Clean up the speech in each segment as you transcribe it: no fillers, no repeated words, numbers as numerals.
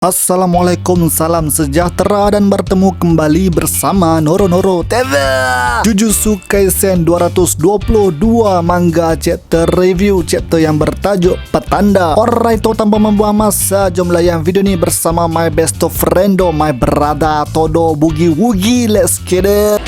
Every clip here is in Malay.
Assalamualaikum, salam sejahtera dan bertemu kembali bersama Noro TV. Jujutsu Kaisen 222 manga chapter review, chapter yang bertajuk Petanda. Alright, tanpa membuang masa, jom layan video ni bersama my best friendo, my brother Todo Boogie Woogie. Let's get it.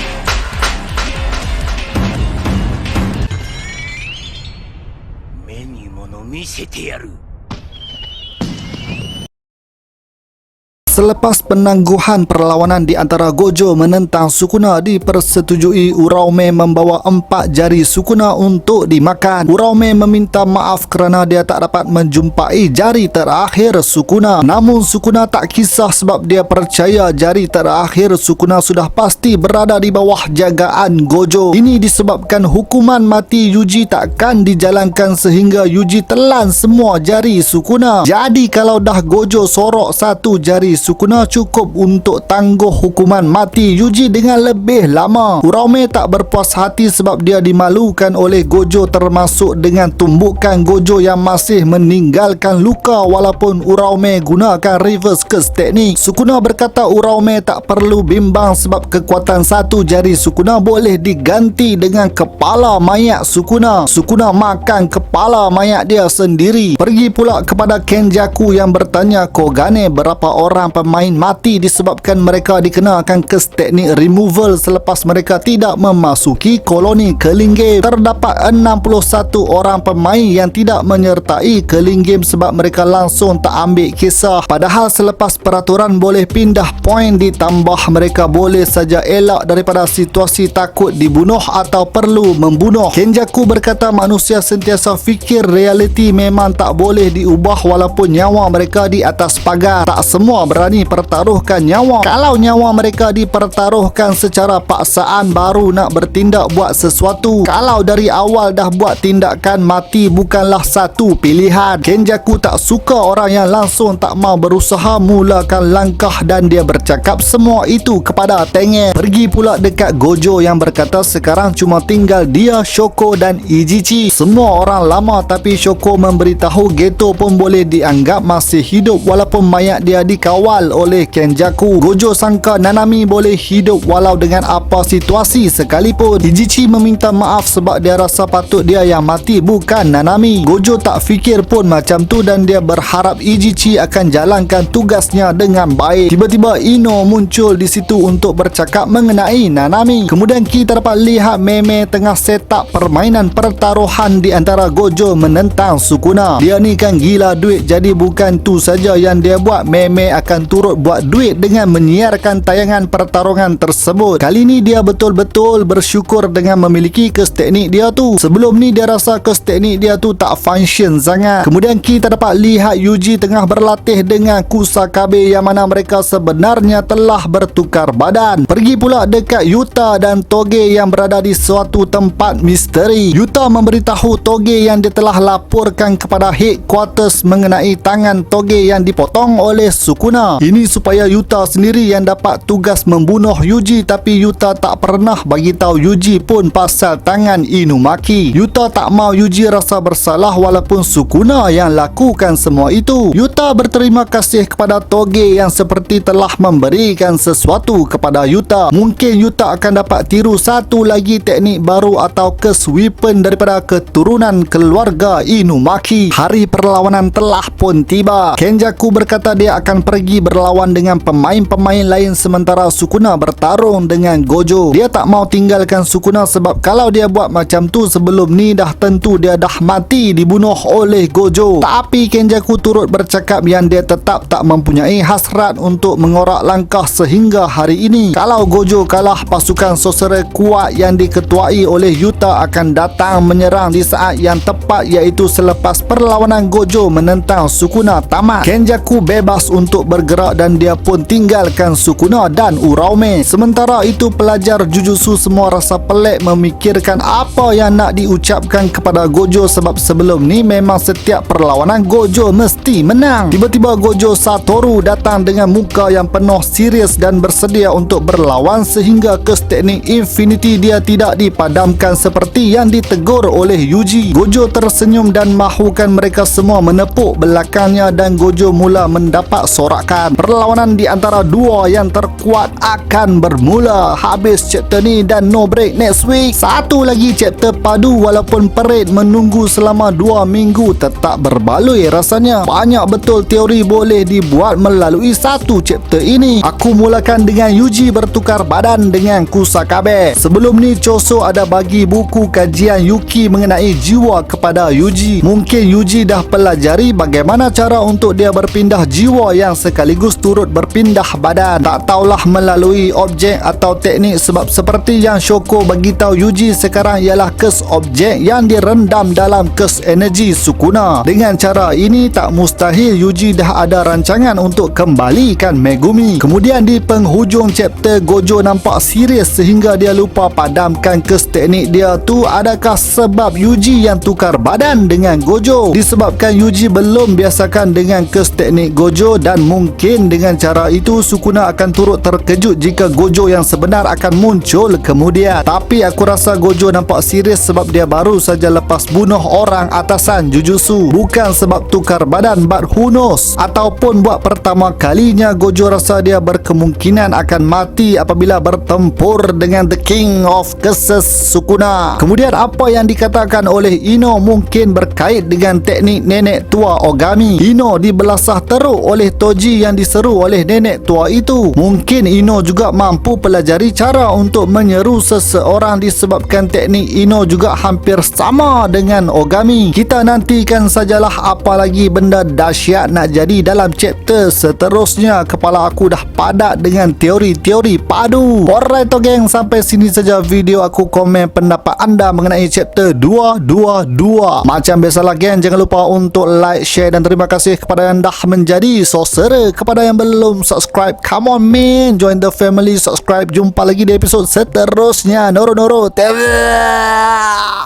Selepas penangguhan perlawanan di antara Gojo menentang Sukuna dipersetujui, Uraume membawa 4 jari Sukuna untuk dimakan. Uraume meminta maaf kerana dia tak dapat menjumpai jari terakhir Sukuna. Namun Sukuna tak kisah sebab dia percaya jari terakhir Sukuna sudah pasti berada di bawah jagaan Gojo. Ini disebabkan hukuman mati Yuji takkan dijalankan sehingga Yuji telan semua jari Sukuna. Jadi kalau dah Gojo sorok satu jari Sukuna, cukup untuk tangguh hukuman mati Yuji dengan lebih lama. Uraume tak berpuas hati sebab dia dimalukan oleh Gojo, termasuk dengan tumbukan Gojo yang masih meninggalkan luka walaupun Uraume gunakan reverse curse teknik. Sukuna berkata Uraume tak perlu bimbang sebab kekuatan satu jari Sukuna boleh diganti dengan kepala mayat Sukuna. Sukuna makan kepala mayat dia sendiri. Pergi pula kepada Kenjaku yang bertanya Kogane berapa orang pemain mati disebabkan mereka dikenakan kes teknik removal selepas mereka tidak memasuki koloni Killing Game. Terdapat 61 orang pemain yang tidak menyertai Killing Game sebab mereka langsung tak ambil kisah. Padahal selepas peraturan boleh pindah poin, ditambah mereka boleh saja elak daripada situasi takut dibunuh atau perlu membunuh. Kenjaku berkata manusia sentiasa fikir realiti memang tak boleh diubah walaupun nyawa mereka di atas pagar. Tak semua berani pertaruhkan nyawa. Kalau nyawa mereka dipertaruhkan secara paksaan baru nak bertindak buat sesuatu. Kalau dari awal dah buat tindakan, mati bukanlah satu pilihan. Kenjaku tak suka orang yang langsung tak mau berusaha mulakan langkah dan dia bercakap semua itu kepada Tengen. Pergi pula dekat Gojo yang berkata sekarang cuma tinggal dia, Shoko dan Ijichi. Semua orang lama tapi Shoko memberitahu Geto pun boleh dianggap masih hidup walaupun mayat dia dikawal oleh Kenjaku. Gojo sangka Nanami boleh hidup walau dengan apa situasi sekalipun. Ijichi meminta maaf sebab dia rasa patut dia yang mati bukan Nanami. Gojo tak fikir pun macam tu dan dia berharap Ijichi akan jalankan tugasnya dengan baik. Tiba-tiba Ino muncul di situ untuk bercakap mengenai Nanami. Kemudian kita dapat lihat Meme tengah set up permainan pertaruhan di antara Gojo menentang Sukuna. Dia ni kan gila duit, jadi bukan tu saja yang dia buat, Meme akan turut buat duit dengan menyiarkan tayangan pertarungan tersebut. Kali ni dia betul-betul bersyukur dengan memiliki kes teknik dia tu. Sebelum ni dia rasa kes teknik dia tu tak function sangat. Kemudian kita dapat lihat Yuji tengah berlatih dengan Kusakabe yang mana mereka sebenarnya telah bertukar badan. Pergi pula dekat Yuta dan Toge yang berada di suatu tempat misteri. Yuta memberitahu Toge yang dia telah laporkan kepada headquarters mengenai tangan Toge yang dipotong oleh Sukuna. Ini supaya Yuta sendiri yang dapat tugas membunuh Yuji, tapi Yuta tak pernah bagi tahu Yuji pun pasal tangan Inumaki. Yuta tak mau Yuji rasa bersalah walaupun Sukuna yang lakukan semua itu. Yuta berterima kasih kepada Toge yang seperti telah memberikan sesuatu kepada Yuta. Mungkin Yuta akan dapat tiru satu lagi teknik baru atau kes weapon daripada keturunan keluarga Inumaki. Hari perlawanan telah pun tiba. Kenjaku berkata dia akan pergi berlawan dengan pemain-pemain lain sementara Sukuna bertarung dengan Gojo. Dia tak mau tinggalkan Sukuna sebab kalau dia buat macam tu sebelum ni dah tentu dia dah mati dibunuh oleh Gojo. Tapi Kenjaku turut bercakap yang dia tetap tak mempunyai hasrat untuk mengorak langkah sehingga hari ini. Kalau Gojo kalah, pasukan sorcerer kuat yang diketuai oleh Yuta akan datang menyerang di saat yang tepat, iaitu selepas perlawanan Gojo menentang Sukuna tamat. Kenjaku bebas untuk bergerak dan dia pun tinggalkan Sukuna dan Uraume. Sementara itu pelajar Jujutsu semua rasa pelik memikirkan apa yang nak diucapkan kepada Gojo sebab sebelum ni memang setiap perlawanan Gojo mesti menang. Tiba-tiba Gojo Satoru datang dengan muka yang penuh serius dan bersedia untuk berlawan sehingga kes teknik Infinity dia tidak dipadamkan seperti yang ditegur oleh Yuji. Gojo tersenyum dan mahukan mereka semua menepuk belakangnya dan Gojo mula mendapat sorakan. badan. Perlawanan di antara dua yang terkuat akan bermula habis chapter ni dan no break next week. Satu lagi chapter padu walaupun Parade menunggu selama 2 minggu tetap berbaloi rasanya. Banyak betul teori boleh dibuat melalui satu chapter ini. Aku mulakan dengan Yuji bertukar badan dengan Kusakabe. Sebelum ni Choso ada bagi buku kajian Yuki mengenai jiwa kepada Yuji. Mungkin Yuji dah pelajari bagaimana cara untuk dia berpindah jiwa yang sekaligus turut berpindah badan. Tak tahulah melalui objek atau teknik, sebab seperti yang Shoko bagitahu Yuji sekarang ialah kes objek yang direndam dalam kes energi Sukuna. Dengan cara ini tak mustahil Yuji dah ada rancangan untuk kembalikan Megumi. Kemudian di penghujung chapter Gojo nampak serius sehingga dia lupa padamkan kes teknik dia tu. Adakah sebab Yuji yang tukar badan dengan Gojo? Disebabkan Yuji belum biasakan dengan kes teknik Gojo dan mungkin dengan cara itu Sukuna akan turut terkejut jika Gojo yang sebenar akan muncul kemudian. Tapi aku rasa Gojo nampak serius sebab dia baru saja lepas bunuh orang atasan Jujutsu. Bukan sebab tukar badan, but who knows? Ataupun buat pertama kalinya Gojo rasa dia berkemungkinan akan mati apabila bertempur dengan The King of Curses Sukuna. Kemudian apa yang dikatakan oleh Ino mungkin berkait dengan teknik nenek tua Ogami. Ino dibelasah teruk oleh Toji yang diseru oleh nenek tua itu. Mungkin Ino juga mampu pelajari cara untuk menyeru seseorang disebabkan teknik Ino juga hampir sama dengan Ogami. Kita nantikan sajalah apa lagi benda dahsyat nak jadi dalam chapter seterusnya. Kepala aku dah padat dengan teori-teori padu. Alright geng, sampai sini saja video aku. Komen pendapat anda mengenai chapter 222. Macam biasalah geng, jangan lupa untuk like, share dan terima kasih kepada yang dah menjadi saudara. Kepada yang belum subscribe, come on man, join the family, subscribe. Jumpa lagi di episod seterusnya. Noro